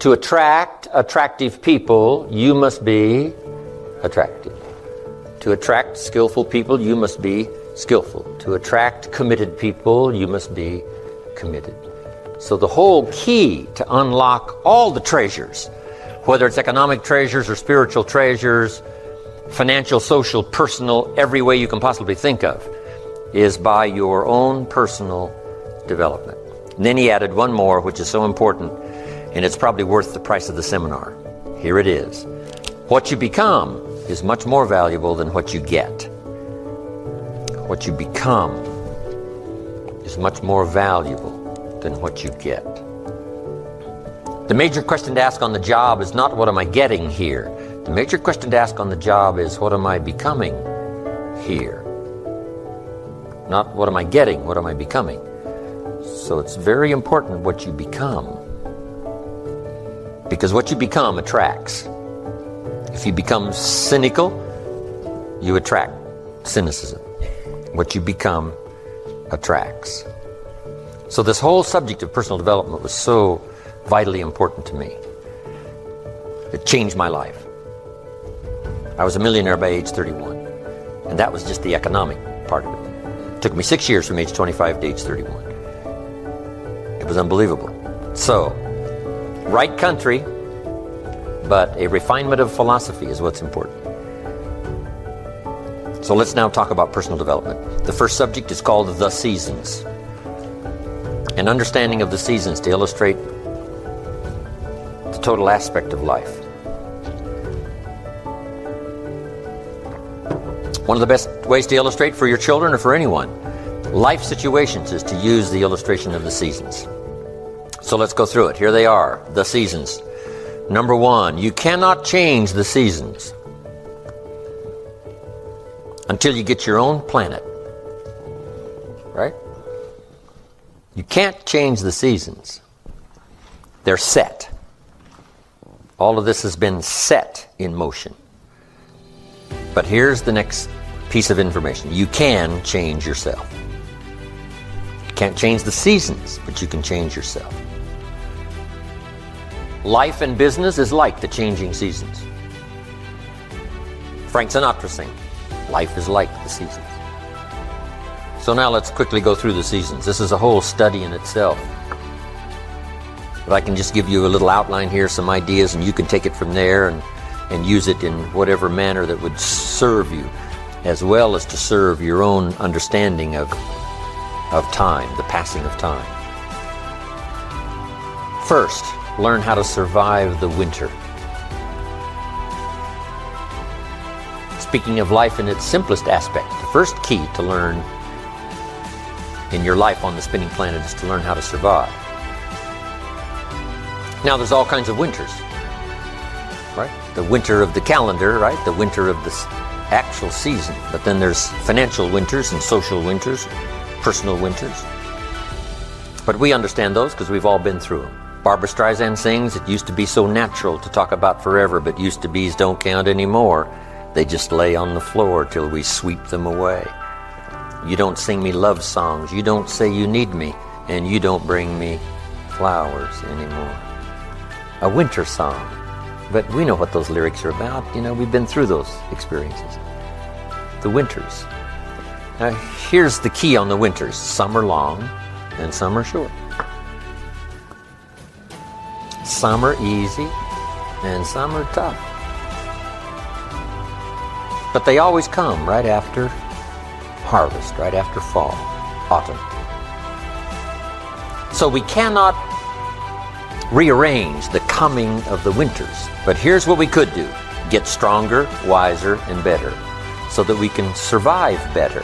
To attract attractive people, you must be attractive. To attract skillful people, you must be skillful. To attract committed people, you must be committed. So the whole key to unlock all the treasures, whether it's economic treasures or spiritual treasures, financial, social, personal, every way you can possibly think of, is by your own personal development. And then he added one more, which is so important, and it's probably worth the price of the seminar. Here it is. What you become is much more valuable than what you get. What you become is much more valuable than what you get. The major question to ask on the job is not what am I getting here? The major question to ask on the job is what am I becoming here? Not what am I getting, what am I becoming? So it's very important what you become. Because what you become attracts. If you become cynical, you attract cynicism. What you become attracts. So this whole subject of personal development was so vitally important to me. It changed my life. I was a millionaire by age 31. And that was just the economic part of it. It took me 6 years from age 25 to age 31. It was unbelievable. So, right country, but a refinement of philosophy is what's important. So let's now talk about personal development. The first subject is called the seasons. An understanding of the seasons to illustrate the total aspect of life. One of the best ways to illustrate for your children or for anyone life situations is to use the illustration of the seasons. So let's go through it. Here they are, the seasons. Number one, you cannot change the seasons until you get your own planet. Right? You can't change the seasons. They're set. All of this has been set in motion. But here's the next piece of information. You can change yourself. You can't change the seasons, but you can change yourself. Life and business is like the changing seasons. Frank Sinatra sang, life is like the seasons. So now let's quickly go through the seasons. This is a whole study in itself. But I can just give you a little outline here, some ideas, and you can take it from there and use it in whatever manner that would serve you, as well as to serve your own understanding of time, the passing of time. First, learn how to survive the winter. Speaking of life in its simplest aspect, the first key to learn in your life on the spinning planet is to learn how to survive. Now there's all kinds of winters, right? The winter of the calendar, right? The winter of the actual season. But then there's financial winters and social winters, personal winters. But we understand those because we've all been through them. Barbra Streisand sings, it used to be so natural to talk about forever, but used to be's don't count anymore. They just lay on the floor till we sweep them away. You don't sing me love songs, you don't say you need me, and you don't bring me flowers anymore. A winter song. But we know what those lyrics are about. You know, we've been through those experiences. The winters. Now, here's the key on the winters. Some are long and some are short. Some are easy and some are tough. But they always come right after harvest, right after fall, autumn. So we cannot rearrange the coming of the winters. But here's what we could do. Get stronger, wiser, and better so that we can survive better.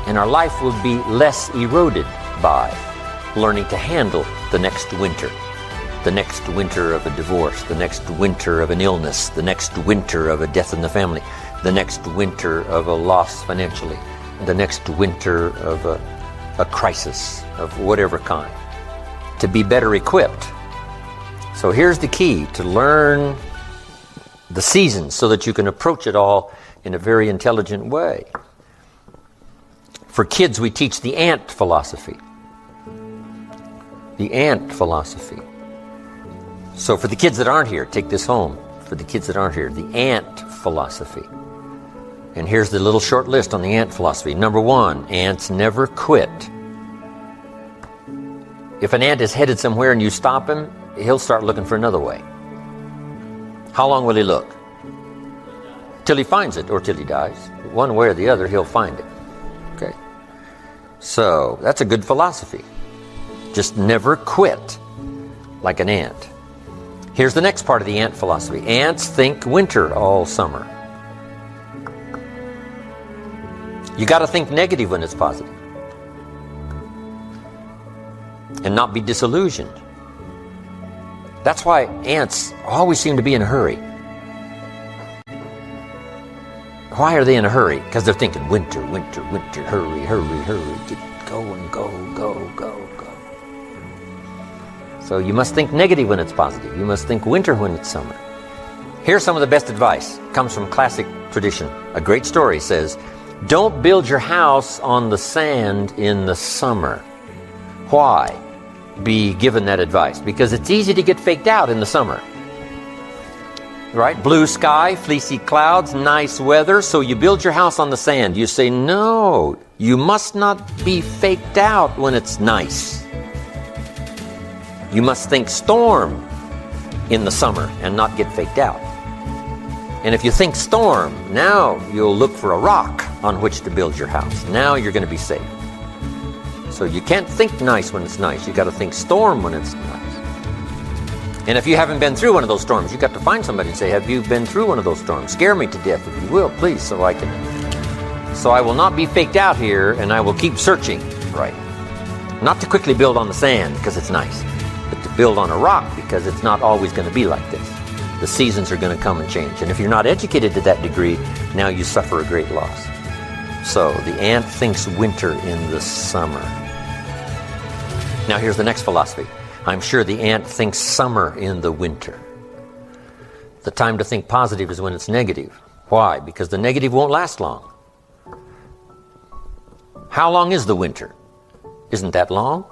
And our life will be less eroded by learning to handle the next winter. The next winter of a divorce, the next winter of an illness, the next winter of a death in the family, the next winter of a loss financially, the next winter of a crisis of whatever kind. To be better equipped. So here's the key, to learn the seasons so that you can approach it all in a very intelligent way. For kids, we teach the ant philosophy. The ant philosophy. So for the kids that aren't here, take this home. For the kids that aren't here, the ant philosophy. And here's the little short list on the ant philosophy. Number 1, ants never quit. If an ant is headed somewhere and you stop him, he'll start looking for another way. How long will he look? Till he finds it or till he dies. One way or the other, he'll find it. Okay. So that's a good philosophy. Just never quit like an ant. Here's the next part of the ant philosophy. Ants think winter all summer. You got to think negative when it's positive. And not be disillusioned. That's why ants always seem to be in a hurry. Why are they in a hurry? Because they're thinking winter, winter, winter, hurry, hurry, hurry, get going, go, go, go, go. So you must think negative when it's positive. You must think winter when it's summer. Here's some of the best advice. It comes from classic tradition. A great story says, don't build your house on the sand in the summer. Why be given that advice? Because it's easy to get faked out in the summer. Right? Blue sky, fleecy clouds, nice weather, so you build your house on the sand. You say, no, you must not be faked out when it's nice. You must think storm in the summer and not get faked out. And if you think storm, now you'll look for a rock on which to build your house. Now you're going to be safe. So you can't think nice when it's nice. You got to think storm when it's nice. And if you haven't been through one of those storms, you got to find somebody and say, have you been through one of those storms? Scare me to death if you will, please, so I will not be faked out here, and I will keep searching. Right. Not to quickly build on the sand because it's nice, but to build on a rock because it's not always going to be like this. The seasons are going to come and change. And if you're not educated to that degree, now you suffer a great loss. So the ant thinks winter in the summer. Now here's the next philosophy. I'm sure the ant thinks summer in the winter. The time to think positive is when it's negative. Why? Because the negative won't last long. How long is the winter? Isn't that long?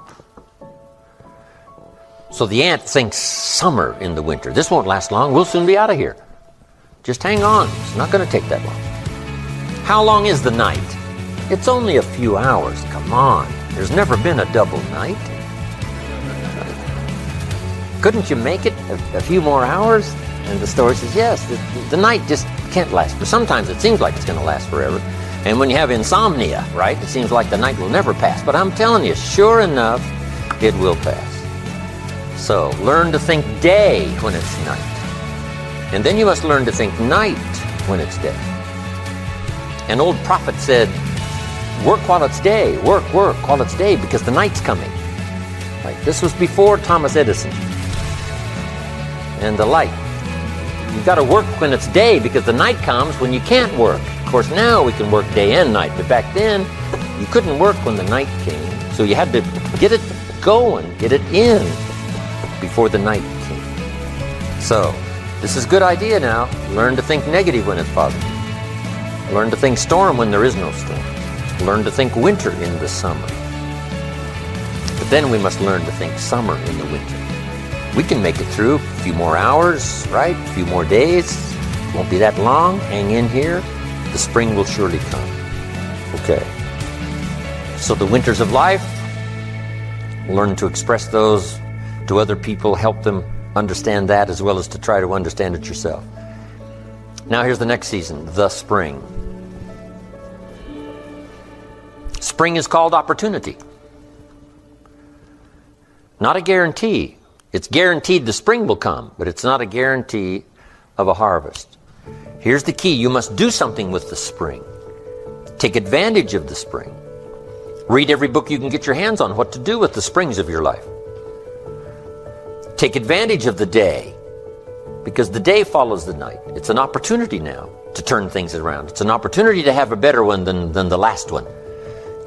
So the ant thinks summer in the winter. This won't last long. We'll soon be out of here. Just hang on. It's not going to take that long. How long is the night? It's only a few hours. Come on. There's never been a double night. Couldn't you make it a few more hours? And the story says, yes, the night just can't last. But sometimes it seems like it's going to last forever. And when you have insomnia, right, it seems like the night will never pass. But I'm telling you, sure enough, it will pass. So learn to think day when it's night. And then you must learn to think night when it's day. An old prophet said, work while it's day, work while it's day, because the night's coming. Right? This was before Thomas Edison and the light. You've got to work when it's day because the night comes when you can't work. Of course, now we can work day and night, but back then you couldn't work when the night came. So you had to get it going, get it in before the night came. So this is a good idea now. Learn to think negative when it's positive. Learn to think storm when there is no storm. Learn to think winter in the summer. But then we must learn to think summer in the winter. We can make it through a few more hours, right? A few more days. It won't be that long. Hang in here. The spring will surely come. Okay. So the winters of life, learn to express those to other people, help them understand that as well as to try to understand it yourself. Now here's the next season, the spring. Spring is called opportunity. Not a guarantee. It's guaranteed the spring will come, but it's not a guarantee of a harvest. Here's the key. You must do something with the spring. Take advantage of the spring. Read every book you can get your hands on what to do with the springs of your life. Take advantage of the day, because the day follows the night. It's an opportunity now to turn things around. It's an opportunity to have a better one than the last one.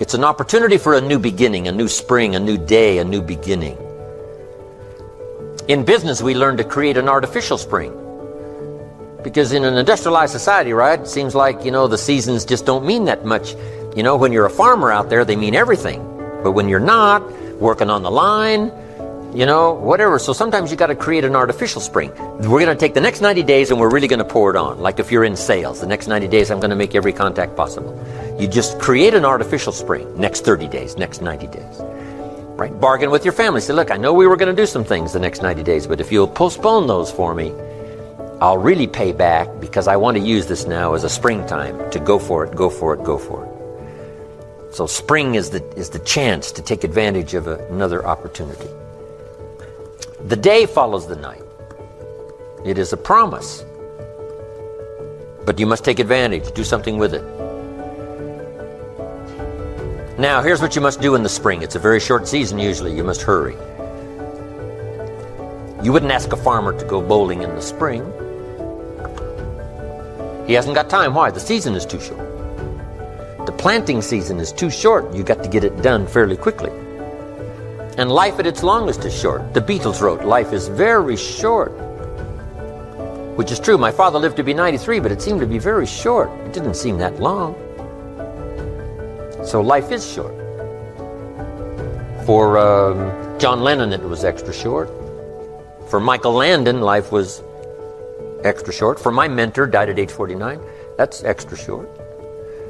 It's an opportunity for a new beginning, a new spring, a new day, a new beginning. In business, we learn to create an artificial spring. Because in an industrialized society, right, it seems like, the seasons just don't mean that much. When you're a farmer out there, they mean everything. But when you're not, working on the line, whatever. So sometimes you got to create an artificial spring. We're going to take the next 90 days and we're really going to pour it on. Like if you're in sales, the next 90 days I'm going to make every contact possible. You just create an artificial spring. Next 30 days, next 90 days. Right? Bargain with your family. Say, look, I know we were going to do some things the next 90 days, but if you'll postpone those for me, I'll really pay back because I want to use this now as a springtime to go for it, go for it, go for it. So spring is the chance to take advantage of another opportunity. The day follows the night. It is a promise. But you must take advantage, do something with it. Now, here's what you must do in the spring. It's a very short season usually. You must hurry. You wouldn't ask a farmer to go bowling in the spring. He hasn't got time. Why? The season is too short. The planting season is too short. You got to get it done fairly quickly. And life at its longest is short. The Beatles wrote, life is very short. Which is true. My father lived to be 93, but it seemed to be very short. It didn't seem that long. So life is short. For John Lennon, it was extra short. For Michael Landon, life was extra short. For my mentor, died at age 49, that's extra short.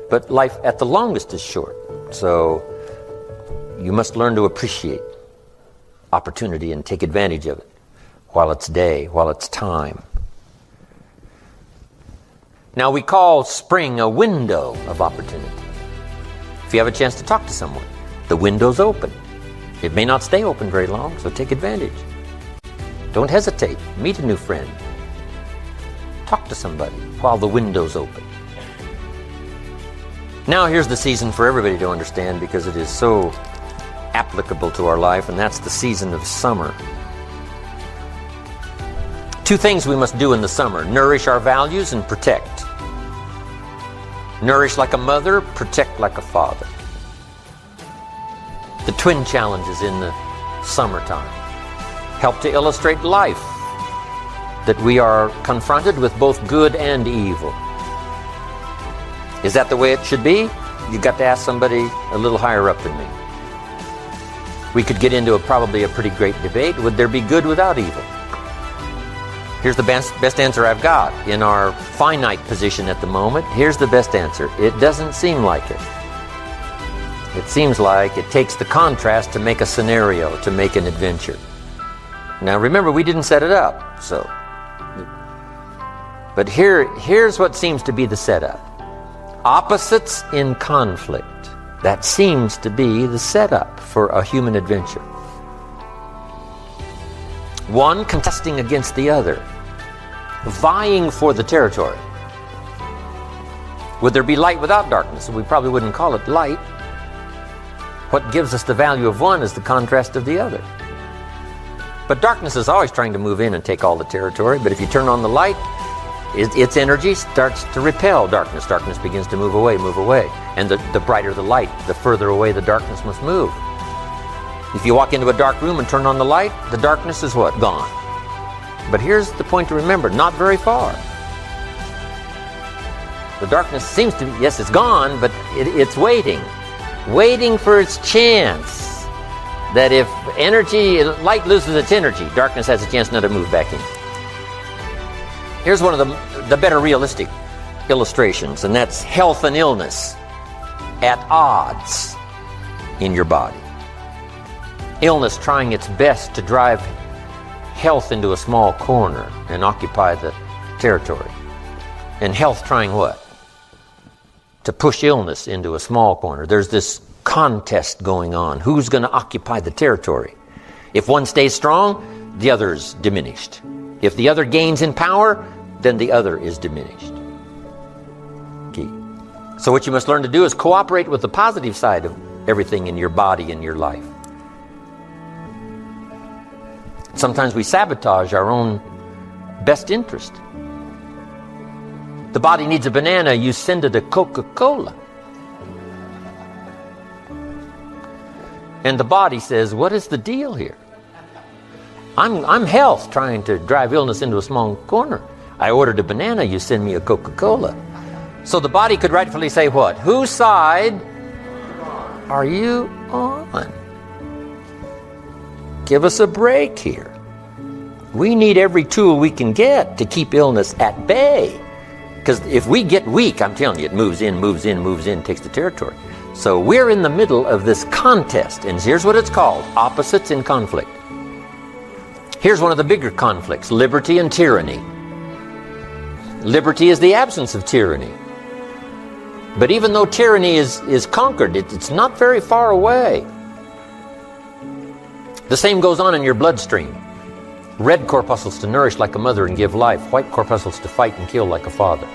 But life at the longest is short. So you must learn to appreciate opportunity and take advantage of it while it's day, while it's time. Now we call spring a window of opportunity. If you have a chance to talk to someone, the window's open. It may not stay open very long, so take advantage. Don't hesitate. Meet a new friend. Talk to somebody while the window's open. Now here's the season for everybody to understand because it is so applicable to our life, and that's the season of summer. Two things we must do in the summer: nourish our values and protect. Nourish like a mother, protect like a father. The twin challenges in the summertime help to illustrate life, that we are confronted with both good and evil. Is that the way it should be? You've got to ask somebody a little higher up than me. We could get into probably a pretty great debate. Would there be good without evil? Here's the best answer I've got. In our finite position at the moment, here's the best answer. It doesn't seem like it. It seems like it takes the contrast to make a scenario, to make an adventure. Now remember, we didn't set it up, so. But here's what seems to be the setup. Opposites in conflict. That seems to be the setup for a human adventure. One contesting against the other, vying for the territory. Would there be light without darkness? We probably wouldn't call it light. What gives us the value of one is the contrast of the other. But darkness is always trying to move in and take all the territory. But if you turn on the light, its energy starts to repel darkness. Darkness begins to move away, move away. And the brighter the light, the further away the darkness must move. If you walk into a dark room and turn on the light, the darkness is what? Gone. But here's the point to remember, not very far. The darkness seems to be, yes, it's gone, but it's waiting for its chance. That if light loses its energy, darkness has a chance now to move back in. Here's one of the better realistic illustrations, and that's health and illness at odds in your body. Illness trying its best to drive health into a small corner and occupy the territory. And health trying what? To push illness into a small corner. There's this contest going on. Who's going to occupy the territory? If one stays strong, the other's diminished. If the other gains in power, then the other is diminished. Key. So what you must learn to do is cooperate with the positive side of everything in your body and your life. Sometimes we sabotage our own best interest. The body needs a banana, you send it a Coca-Cola. And the body says, what is the deal here? I'm health trying to drive illness into a small corner. I ordered a banana, you send me a Coca-Cola. So the body could rightfully say what? Whose side are you on? Give us a break here. We need every tool we can get to keep illness at bay. Because if we get weak, I'm telling you, it moves in, takes the territory. So we're in the middle of this contest, and here's what it's called: opposites in conflict. Here's one of the bigger conflicts: liberty and tyranny. Liberty is the absence of tyranny. But even though tyranny is conquered, it's not very far away. The same goes on in your bloodstream. Red corpuscles to nourish like a mother and give life. White corpuscles to fight and kill like a father.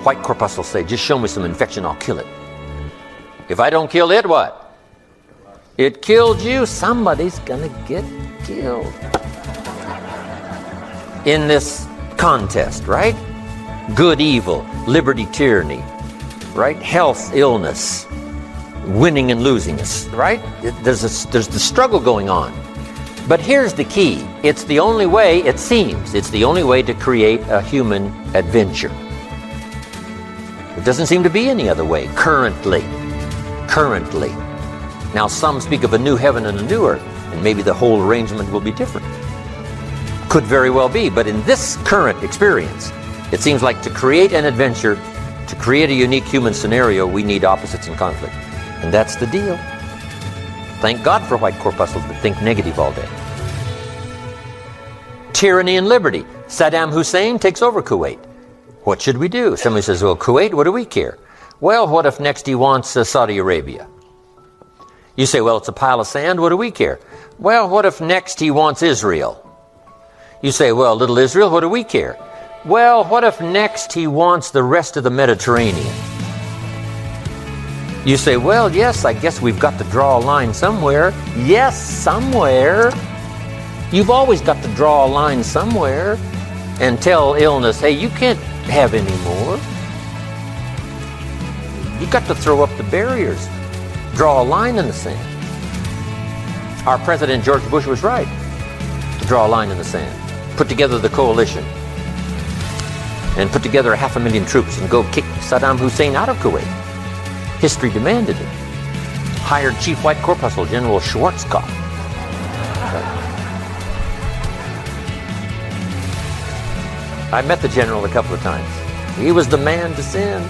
White corpuscles say, just show me some infection, I'll kill it. If I don't kill it, what? It killed you. Somebody's gonna get killed. In this contest, right? Good, evil, liberty, tyranny, right? Health, illness, winning and losing us, right? There's the struggle going on. But here's the key. It's the only way, it seems, it's the only way to create a human adventure. It doesn't seem to be any other way, currently. Now some speak of a new heaven and a new earth, and maybe the whole arrangement will be different. Could very well be, but in this current experience, it seems like to create an adventure, to create a unique human scenario, we need opposites in conflict. And that's the deal. Thank God for white corpuscles that think negative all day. Tyranny and liberty. Saddam Hussein takes over Kuwait. What should we do? Somebody says, well, Kuwait, what do we care? Well, what if next he wants Saudi Arabia? You say, well, it's a pile of sand, what do we care? Well, what if next he wants Israel? You say, well, little Israel, what do we care? Well, what if next he wants the rest of the Mediterranean? You say, well, yes, I guess we've got to draw a line somewhere. Yes, somewhere. You've always got to draw a line somewhere and tell illness, hey, you can't have any more. You've got to throw up the barriers, draw a line in the sand. Our President George Bush was right to draw a line in the sand, put together the coalition, and put together 500,000 troops and go kick Saddam Hussein out of Kuwait. History demanded it. Hired Chief White Corpuscle General Schwarzkopf. I met the general a couple of times. He was the man to send.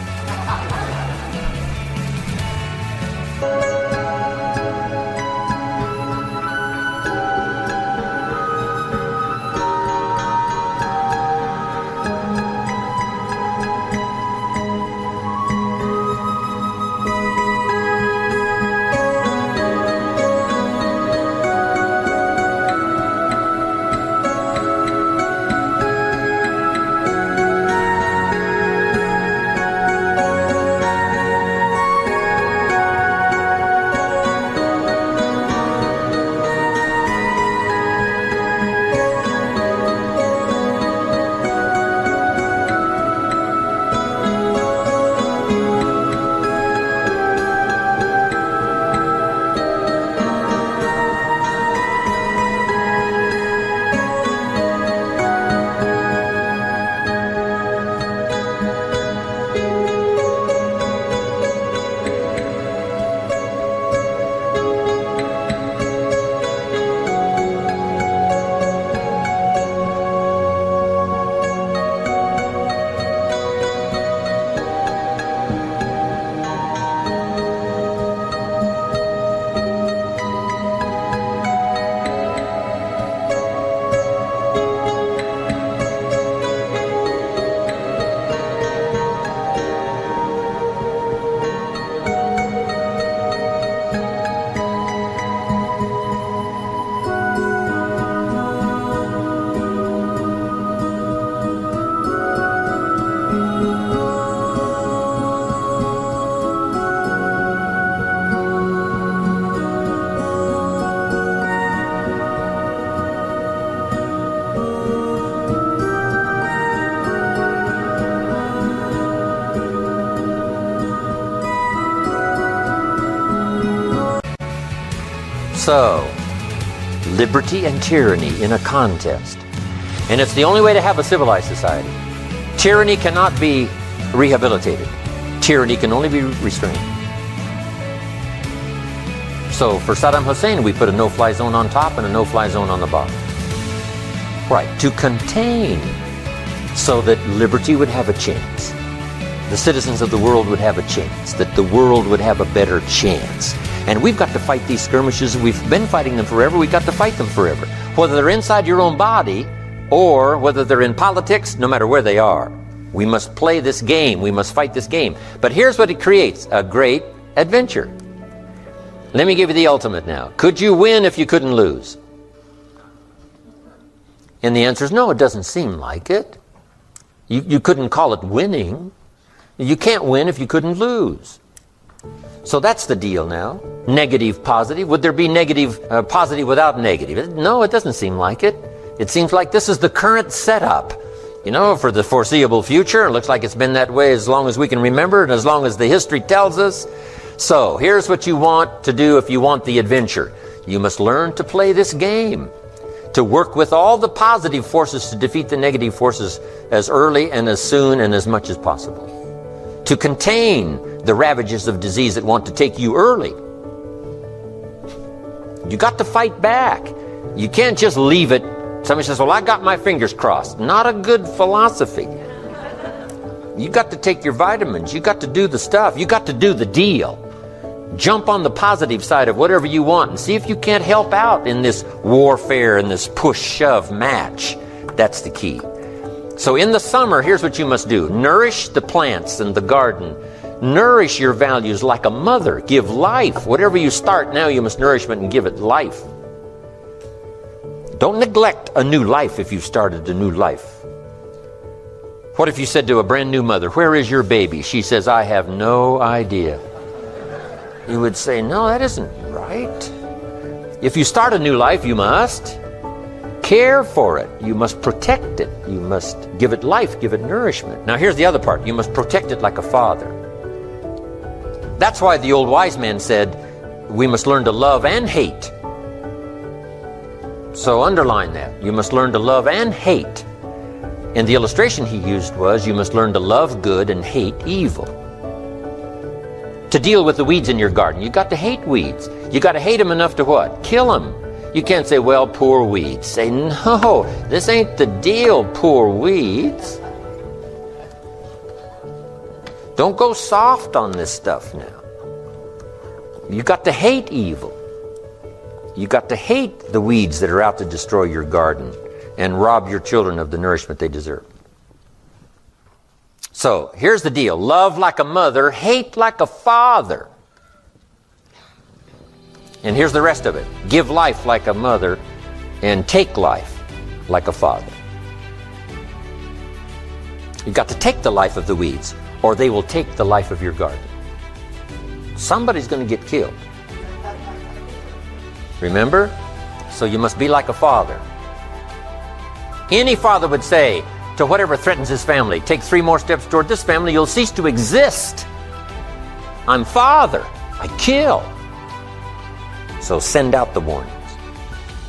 So, liberty and tyranny in a contest. And it's the only way to have a civilized society. Tyranny cannot be rehabilitated. Tyranny can only be restrained. So for Saddam Hussein, we put a no-fly zone on top and a no-fly zone on the bottom. Right, to contain, so that liberty would have a chance. The citizens of the world would have a chance, that the world would have a better chance. And we've got to fight these skirmishes. We've been fighting them forever. We've got to fight them forever. Whether they're inside your own body or whether they're in politics, no matter where they are. We must play this game. We must fight this game. But here's what it creates, a great adventure. Let me give you the ultimate now. Could you win if you couldn't lose? And the answer is no, it doesn't seem like it. You couldn't call it winning. You can't win if you couldn't lose. So that's the deal now. Negative, positive. Would there be negative, positive without negative? No, it doesn't seem like it. It seems like this is the current setup. You know, for the foreseeable future. It looks like it's been that way as long as we can remember and as long as the history tells us. So here's what you want to do if you want the adventure. You must learn to play this game. To work with all the positive forces to defeat the negative forces as early and as soon and as much as possible. To contain the ravages of disease that want to take you early. You got to fight back. You can't just leave it. Somebody says, well, I got my fingers crossed. Not a good philosophy. You got to take your vitamins. You got to do the stuff. You got to do the deal. Jump on the positive side of whatever you want and see if you can't help out in this warfare and this push-shove match. That's the key. So in the summer, here's what you must do. Nourish the plants and the garden. Nourish your values like a mother. Give life. Whatever you start now, you must nourishment and give it life. Don't neglect a new life if you've started a new life. What if you said to a brand new mother, where is your baby? She says, I have no idea. You would say, no, that isn't right. If you start a new life, you must care for it. You must protect it. You must give it life, give it nourishment. Now here's the other part. You must protect it like a father. That's why the old wise man said, we must learn to love and hate. So underline that. You must learn to love and hate. And the illustration he used was, you must learn to love good and hate evil. To deal with the weeds in your garden, you got to hate weeds. You got to hate them enough to what? Kill them. You can't say, well, poor weeds. Say, no, this ain't the deal, poor weeds. Don't go soft on this stuff now. You got to hate evil. You got to hate the weeds that are out to destroy your garden and rob your children of the nourishment they deserve. So here's the deal. Love like a mother, hate like a father. And here's the rest of it. Give life like a mother and take life like a father. You've got to take the life of the weeds or they will take the life of your garden. Somebody's going to get killed. Remember? So you must be like a father. Any father would say to whatever threatens his family, take 3 more steps toward this family, you'll cease to exist. I'm father. I kill. So send out the warnings.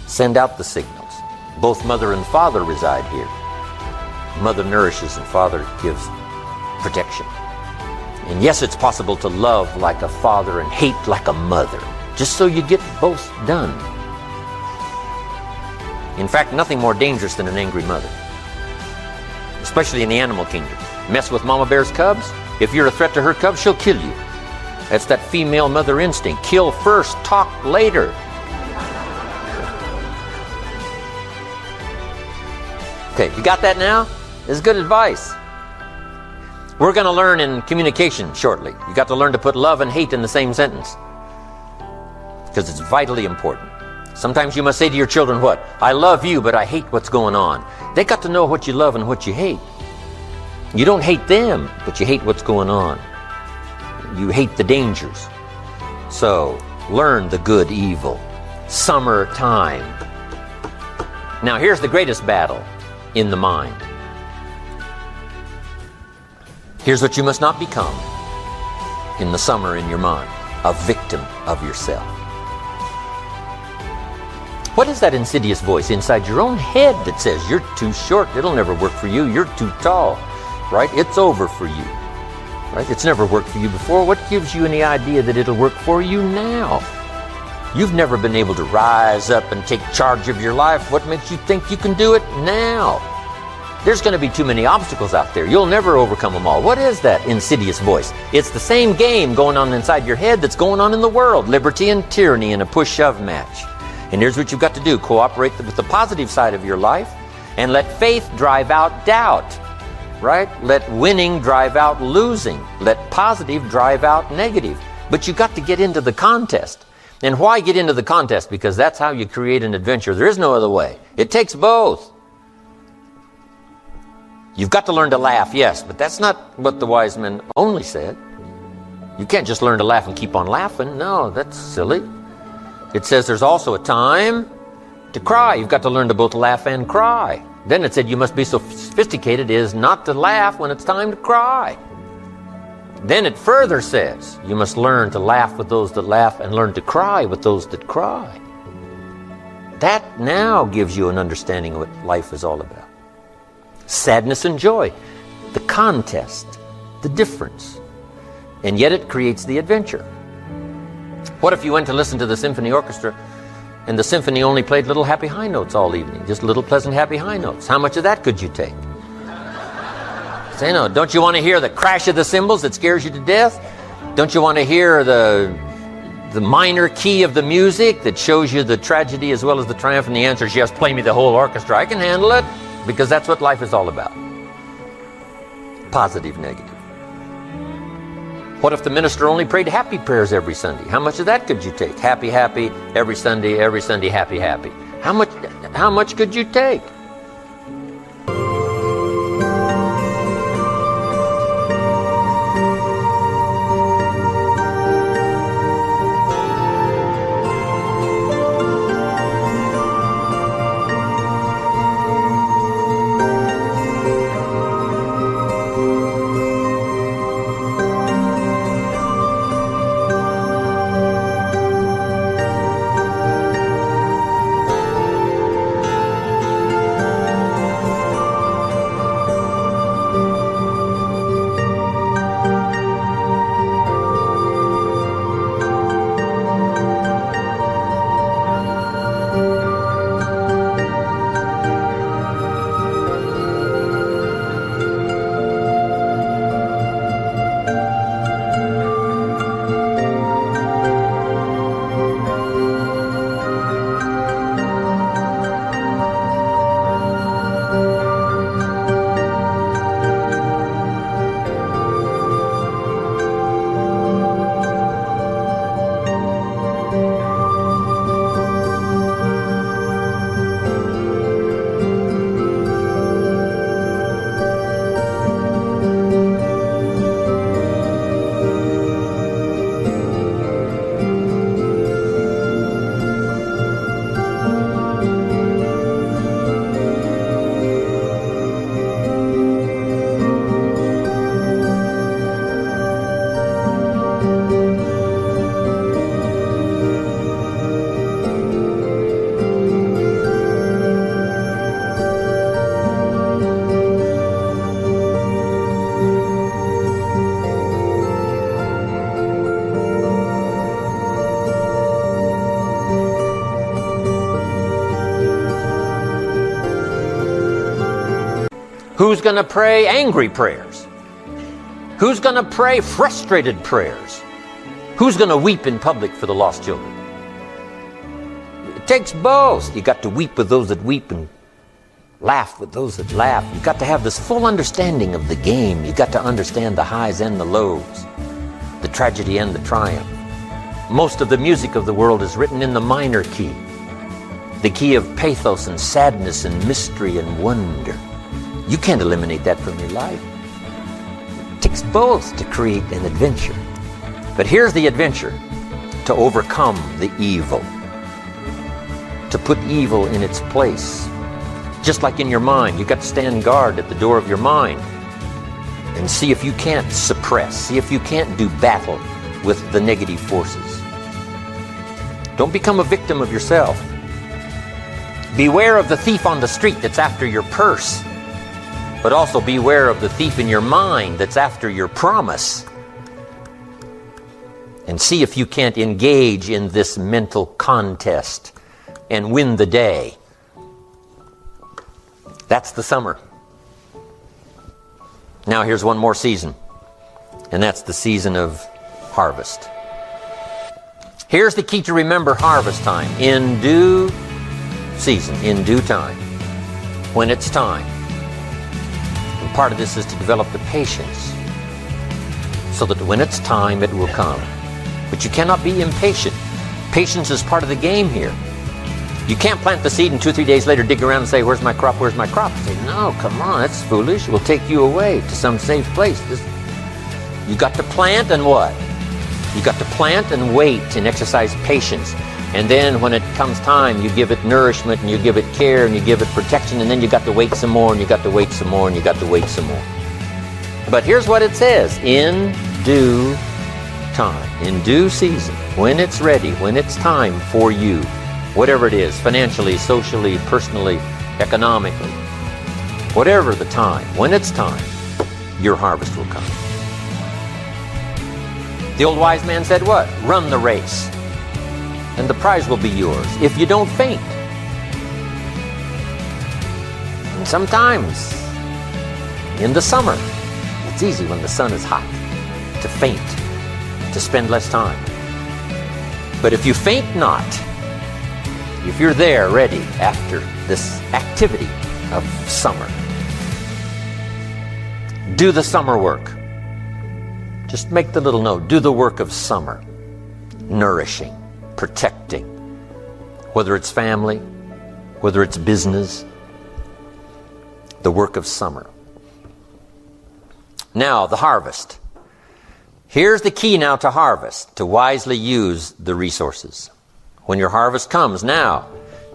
Send out the signals. Both mother and father reside here. Mother nourishes and father gives protection. And yes, it's possible to love like a father and hate like a mother, just so you get both done. In fact, nothing more dangerous than an angry mother, especially in the animal kingdom. Mess with Mama Bear's cubs, if you're a threat to her cubs, she'll kill you. That's that female mother instinct. Kill first, talk later. Okay, you got that now? This is good advice. We're going to learn in communication shortly. You got to learn to put love and hate in the same sentence, because it's vitally important. Sometimes you must say to your children what? I love you, but I hate what's going on. They got to know what you love and what you hate. You don't hate them, but you hate what's going on. You hate the dangers. So, learn the good, evil. Summertime. Now, here's the greatest battle in the mind. Here's what you must not become in the summer in your mind. A victim of yourself. What is that insidious voice inside your own head that says, you're too short, it'll never work for you, you're too tall, right? It's over for you, right? It's never worked for you before. What gives you any idea that it'll work for you now? You've never been able to rise up and take charge of your life. What makes you think you can do it now? There's going to be too many obstacles out there. You'll never overcome them all. What is that insidious voice? It's the same game going on inside your head that's going on in the world. Liberty and tyranny in a push-shove match. And here's what you've got to do. Cooperate with the positive side of your life and let faith drive out doubt. Right? Let winning drive out losing. Let positive drive out negative. But you've got to get into the contest. And why get into the contest? Because that's how you create an adventure. There is no other way. It takes both. You've got to learn to laugh, yes, but that's not what the wise men only said. You can't just learn to laugh and keep on laughing. No, that's silly. It says there's also a time to cry. You've got to learn to both laugh and cry. Then it said you must be so sophisticated as not to laugh when it's time to cry. Then it further says you must learn to laugh with those that laugh and learn to cry with those that cry. That now gives you an understanding of what life is all about. Sadness and joy, the contest, the difference. And yet it creates the adventure. What if you went to listen to the symphony orchestra and the symphony only played little happy high notes all evening, just little pleasant happy high notes? How much of that could you take? Say no, don't you want to hear the crash of the cymbals that scares you to death? Don't you want to hear the minor key of the music that shows you the tragedy as well as the triumph? And the answer is yes, play me the whole orchestra. I can handle it. Because that's what life is all about. Positive, negative. What if the minister only prayed happy prayers every Sunday? How much of that could you take? Happy, happy, every Sunday, happy, happy. How much could you take? Who's going to pray angry prayers? Who's going to pray frustrated prayers? Who's going to weep in public for the lost children? It takes both. You got to weep with those that weep and laugh with those that laugh. You got to have this full understanding of the game. You got to understand the highs and the lows, the tragedy and the triumph. Most of the music of the world is written in the minor key, the key of pathos and sadness and mystery and wonder. You can't eliminate that from your life. It takes both to create an adventure. But here's the adventure: to overcome the evil, to put evil in its place. Just like in your mind, you've got to stand guard at the door of your mind and see if you can't suppress, see if you can't do battle with the negative forces. Don't become a victim of yourself. Beware of the thief on the street that's after your purse, but also beware of the thief in your mind that's after your promise. And see if you can't engage in this mental contest and win the day. That's the summer. Now here's one more season, and that's the season of harvest. Here's the key to remember harvest time. In due season, in due time, when it's time. And part of this is to develop the patience so that when it's time, it will come. But you cannot be impatient. Patience is part of the game here. You can't plant the seed and 2 or 3 days later dig around and say, where's my crop, where's my crop? You say, no, come on, that's foolish. It will take you away to some safe place. You got to plant and what? You got to plant and wait and exercise patience. And then when it comes time, you give it nourishment and you give it care and you give it protection, and then you got to wait some more and you got to wait some more and you got to wait some more. But here's what it says, in due time, in due season, when it's ready, when it's time for you, whatever it is, financially, socially, personally, economically, whatever the time, when it's time, your harvest will come. The old wise man said what? Run the race, and the prize will be yours if you don't faint. And sometimes, in the summer, it's easy when the sun is hot to faint, to spend less time. But if you faint not, if you're there ready after this activity of summer, do the summer work. Just make the little note. Do the work of summer. Nourishing, protecting. Whether it's family, whether it's business. The work of summer. Now, the harvest. Here's the key now to harvest, to wisely use the resources. When your harvest comes now,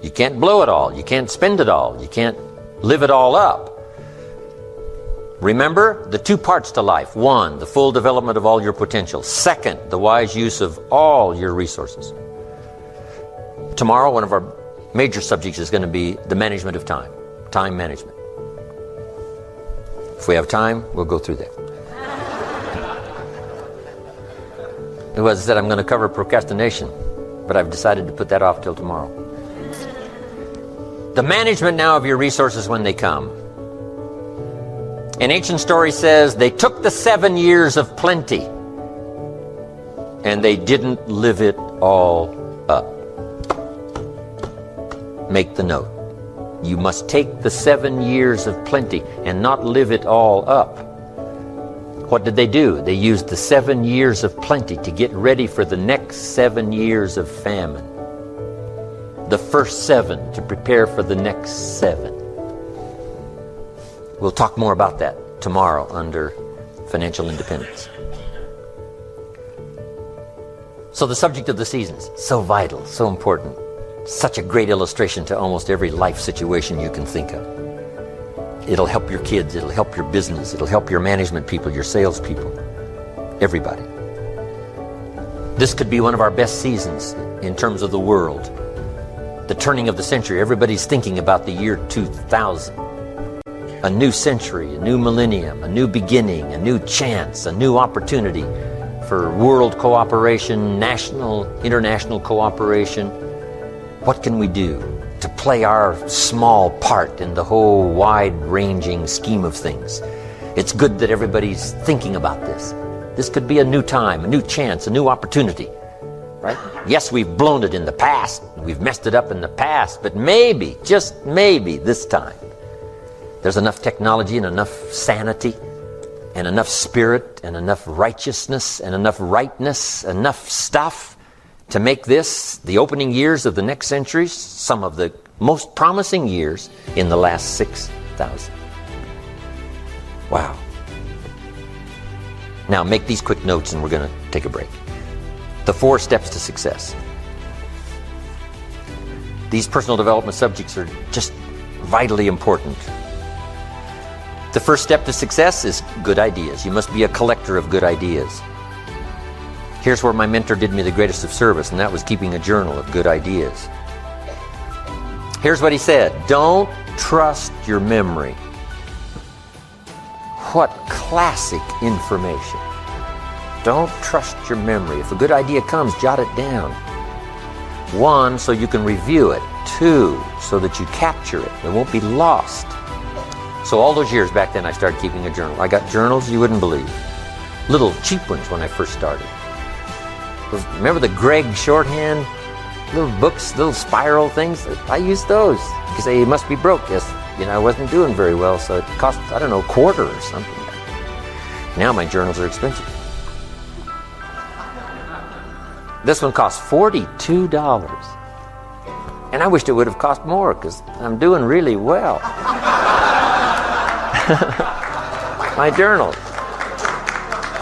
you can't blow it all. You can't spend it all. You can't live it all up. Remember the 2 parts to life. 1, the full development of all your potential. 2, the wise use of all your resources. Tomorrow, one of our major subjects is going to be the management of time. Time management. If we have time, we'll go through that. It was said I'm going to cover procrastination, but I've decided to put that off till tomorrow. The management now of your resources when they come. An ancient story says they took the 7 years of plenty and they didn't live it all up. Make the note. You must take the 7 years of plenty and not live it all up. What did they do? They used the 7 years of plenty to get ready for the next 7 years of famine. The first 7 to prepare for the next 7. We'll talk more about that tomorrow under financial independence. So the subject of the seasons, so vital, so important. Such a great illustration to almost every life situation you can think of. It'll help your kids, it'll help your business, it'll help your management people, your sales people, everybody. This could be one of our best seasons in terms of the world. The turning of the century, everybody's thinking about the year 2000. A new century, a new millennium, a new beginning, a new chance, a new opportunity for world cooperation, national, international cooperation. What can we do to play our small part in the whole wide-ranging scheme of things? It's good that everybody's thinking about this. This could be a new time, a new chance, a new opportunity, right? Yes, we've blown it in the past, we've messed it up in the past, but maybe, just maybe this time, there's enough technology and enough sanity and enough spirit and enough righteousness and enough rightness, enough stuff to make this, the opening years of the next century, some of the most promising years in the last 6,000. Wow. Now make these quick notes and we're going to take a break. The 4 steps to success. These personal development subjects are just vitally important. The first step to success is good ideas. You must be a collector of good ideas. Here's where my mentor did me the greatest of service, and that was keeping a journal of good ideas. Here's what he said: don't trust your memory. What classic information. Don't trust your memory. If a good idea comes, jot it down. 1, so you can review it. 2, so that you capture it. It won't be lost. So all those years back then, I started keeping a journal. I got journals you wouldn't believe. Little cheap ones when I first started. Remember the Gregg shorthand? Little books, little spiral things? I used those. You say, you must be broke. Yes, I wasn't doing very well, so it cost, I don't know, a quarter or something. Now my journals are expensive. This one costs $42. And I wished it would have cost more because I'm doing really well. My journals.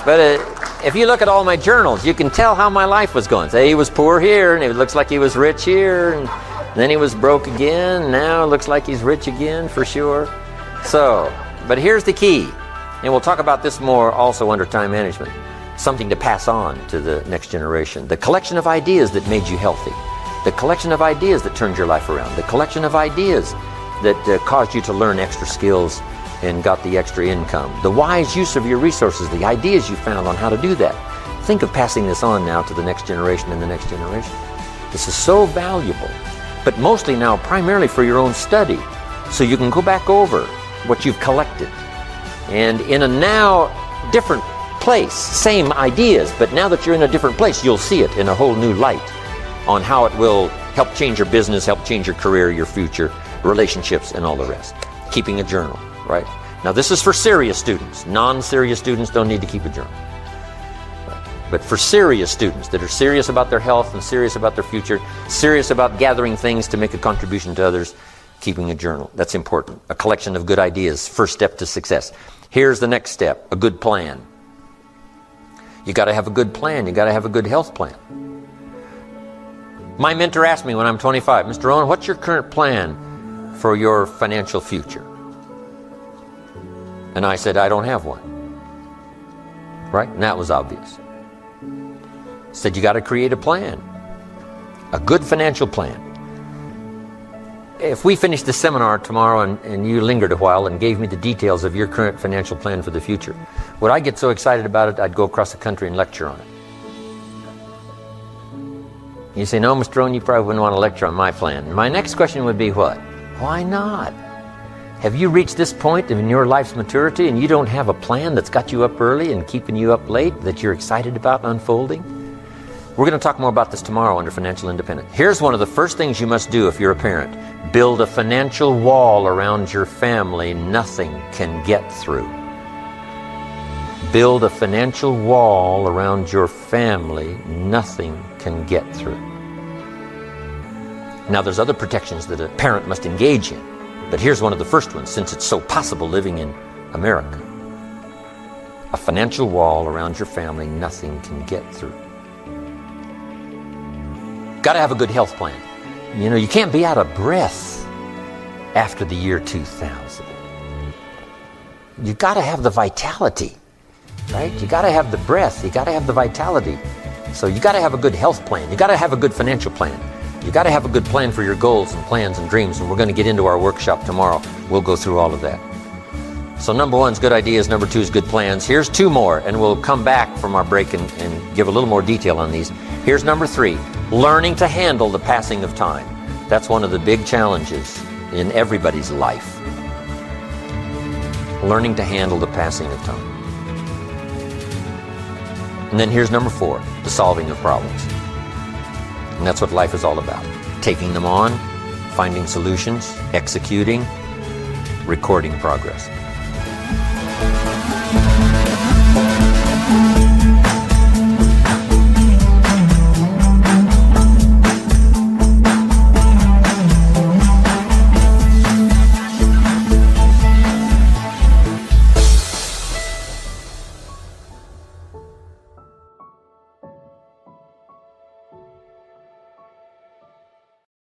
But if you look at all my journals, you can tell how my life was going. Say he was poor here, and it looks like he was rich here, and then he was broke again. Now it looks like he's rich again for sure. So, but here's the key, and we'll talk about this more also under time management. Something to pass on to the next generation. The collection of ideas that made you healthy. The collection of ideas that turned your life around. The collection of ideas that caused you to learn extra skills and got the extra income. The wise use of your resources, the ideas you found on how to do that. Think of passing this on now to the next generation and the next generation. This is so valuable, but mostly now primarily for your own study, so you can go back over what you've collected. And in a now different place, same ideas, but now that you're in a different place, you'll see it in a whole new light on how it will help change your business, help change your career, your future, relationships, and all the rest. Keeping a journal, right? Now this is for serious students. Non-serious students don't need to keep a journal. But for serious students that are serious about their health and serious about their future, serious about gathering things to make a contribution to others, keeping a journal. That's important. A collection of good ideas, first step to success. Here's the next step, a good plan. You got to have a good plan. You got to have a good health plan. My mentor asked me when I'm 25, Mr. Rohn, what's your current plan for your financial future? And I said, I don't have one. Right? And that was obvious. Said you got to create a plan. A good financial plan. If we finished the seminar tomorrow and you lingered a while and gave me the details of your current financial plan for the future, would I get so excited about it I'd go across the country and lecture on it? You say, no, Mr. Rohn, you probably wouldn't want to lecture on my plan. My next question would be what? Why not? Have you reached this point in your life's maturity and you don't have a plan that's got you up early and keeping you up late that you're excited about unfolding? We're going to talk more about this tomorrow under Financial Independence. Here's one of the first things you must do if you're a parent. Build a financial wall around your family nothing can get through. Build a financial wall around your family nothing can get through. Now there's other protections that a parent must engage in, but here's one of the first ones since it's so possible living in America. A financial wall around your family nothing can get through. Got to have a good health plan. You can't be out of breath after the year 2000. You got to have the vitality, right? You got to have the breath. You got to have the vitality. So you got to have a good health plan. You got to have a good financial plan. You got to have a good plan for your goals and plans and dreams. And we're going to get into our workshop tomorrow. We'll go through all of that. So number 1 is good ideas. Number 2 is good plans. Here's 2 more, and we'll come back from our break and give a little more detail on these. Here's number 3, learning to handle the passing of time. That's one of the big challenges in everybody's life. Learning to handle the passing of time. And then here's number 4, the solving of problems. And that's what life is all about. Taking them on, finding solutions, executing, recording progress.